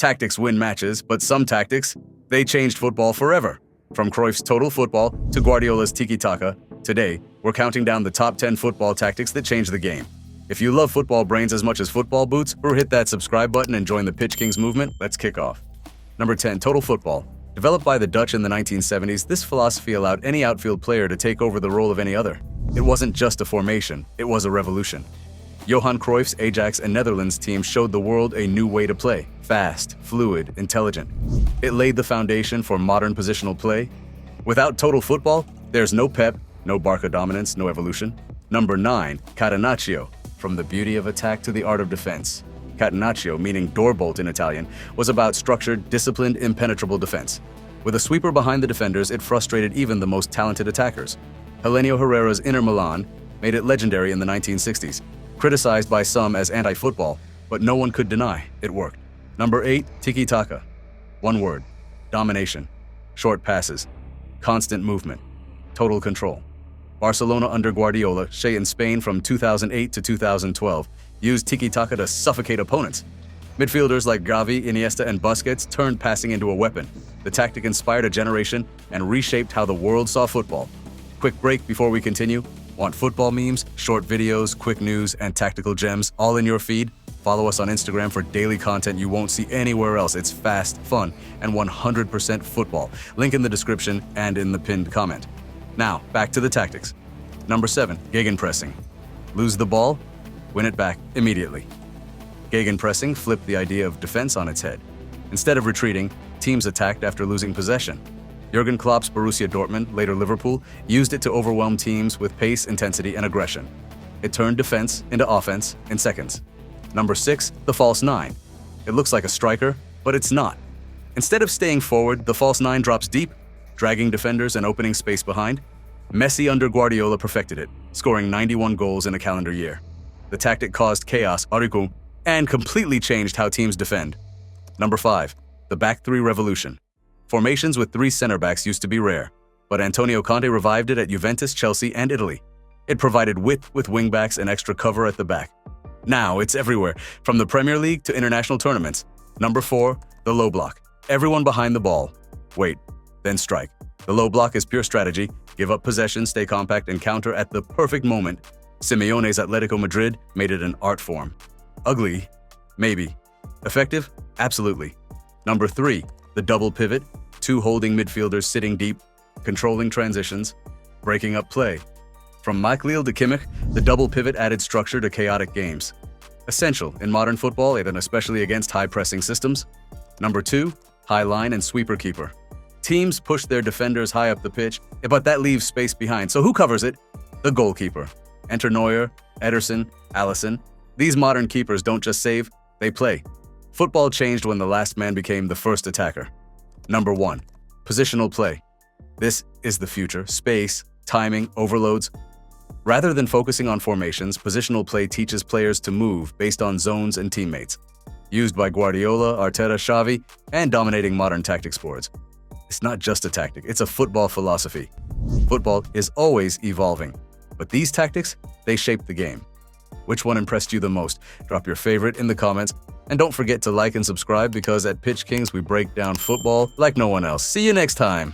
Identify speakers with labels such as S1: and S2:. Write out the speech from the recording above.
S1: Tactics win matches, but some tactics, they changed football forever. From Cruyff's Total Football to Guardiola's Tiki Taka, today, we're counting down the top 10 football tactics that changed the game. If you love football brains as much as football boots, or hit that subscribe button and join the Pitch Kings movement, let's kick off. Number 10, Total Football. Developed by the Dutch in the 1970s, this philosophy allowed any outfield player to take over the role of any other. It wasn't just a formation, it was a revolution. Johan Cruyff's Ajax and Netherlands teams showed the world a new way to play. Fast, fluid, intelligent. It laid the foundation for modern positional play. Without total football, there's no Pep, no Barca dominance, no evolution. Number 9, Catenaccio. From the beauty of attack to the art of defense. Catenaccio, meaning doorbolt in Italian, was about structured, disciplined, impenetrable defense. With a sweeper behind the defenders, it frustrated even the most talented attackers. Helenio Herrera's Inter Milan made it legendary in the 1960s. Criticized by some as anti-football, but no one could deny it worked. Number 8, Tiki Taka. One word: domination. Short passes, constant movement, total control. Barcelona under Guardiola, in Spain from 2008 to 2012, used Tiki Taka to suffocate opponents. Midfielders like Xavi, Iniesta, and Busquets turned passing into a weapon. The tactic inspired a generation and reshaped how the world saw football. Quick break before we continue. Want football memes, short videos, quick news, and tactical gems all in your feed? Follow us on Instagram for daily content you won't see anywhere else. It's fast, fun, and 100% football. Link in the description and in the pinned comment. Now, back to the tactics. Number 7, Gegenpressing. Lose the ball, win it back immediately. Gegenpressing flipped the idea of defense on its head. Instead of retreating, teams attacked after losing possession. Jurgen Klopp's Borussia Dortmund, later Liverpool, used it to overwhelm teams with pace, intensity, and aggression. It turned defense into offense in seconds. Number 6, the false 9. It looks like a striker, but it's not. Instead of staying forward, the false 9 drops deep, dragging defenders and opening space behind. Messi under Guardiola perfected it, scoring 91 goals in a calendar year. The tactic caused chaos, and completely changed how teams defend. Number 5, the back 3 revolution. Formations with 3 centerbacks used to be rare, but Antonio Conte revived it at Juventus, Chelsea, and Italy. It provided width with wingbacks and extra cover at the back. Now it's everywhere, from the Premier League to international tournaments. Number 4, the low block. Everyone behind the ball. Wait, then strike. The low block is pure strategy. Give up possession, stay compact, and counter at the perfect moment. Simeone's Atletico Madrid made it an art form. Ugly? Maybe. Effective? Absolutely. Number 3, the double pivot. 2 holding midfielders sitting deep, controlling transitions, breaking up play. From Michael to Kimmich, the double pivot added structure to chaotic games. Essential in modern football and especially against high-pressing systems. Number 2, high line and sweeper keeper. Teams push their defenders high up the pitch, but that leaves space behind. So who covers it? The goalkeeper. Enter Neuer, Ederson, Alisson. These modern keepers don't just save, they play. Football changed when the last man became the first attacker. Number 1, positional play. This is the future. Space, timing, overloads. Rather than focusing on formations, positional play teaches players to move based on zones and teammates. Used by Guardiola, Arteta, Xavi, and dominating modern tactics boards. It's not just a tactic, it's a football philosophy. Football is always evolving, but these tactics, they shape the game. Which one impressed you the most? Drop your favorite in the comments, and don't forget to like and subscribe because at Pitch Kings we break down football like no one else. See you next time!